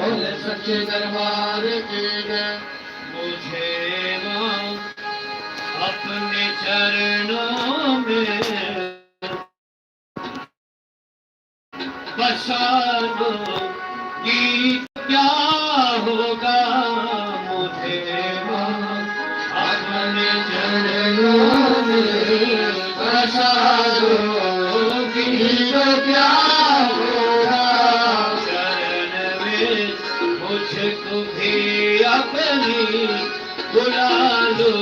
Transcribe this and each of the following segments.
सच्चे दरबार की जय। मुझे वहाँ अपने चरणों में बसा दो, गीत क्या होगा। मुझे वहाँ अपने चरणों में बसा दो, गीत क्या होगा। शरण में मुझको भी अपनी बुला लो,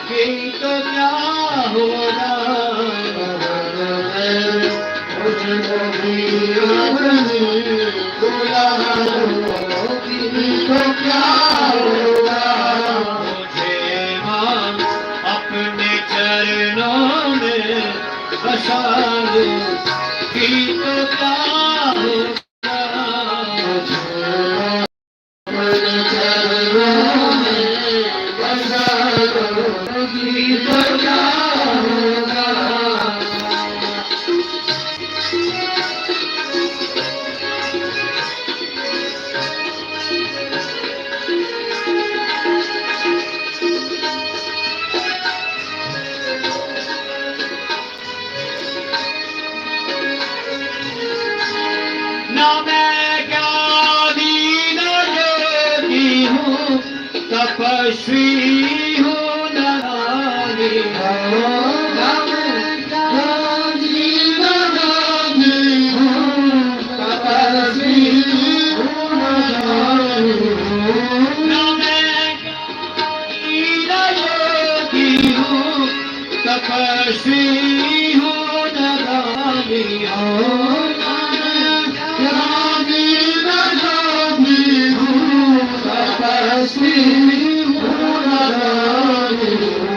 गीत क्या होगा। मुझको भी अपनी बुला लो, गीत क्या होगा। मुझे वहाँ अपने चरणों में बसा लो, गीत क्या होगा। अपने चरणों में बसा लो, गीत क्या होगा। ना मैं ज्ञानी न योगी हूँ, तपस्वी हूँ न नारी। ना मैं ज्ञानी न योगी हूँ, तपस्वी हूँ न नारी। ना मैं ज्ञानी न योगी हूँ, तपस्वी हूँ न नारी। तपस्वी हूँ न नारी।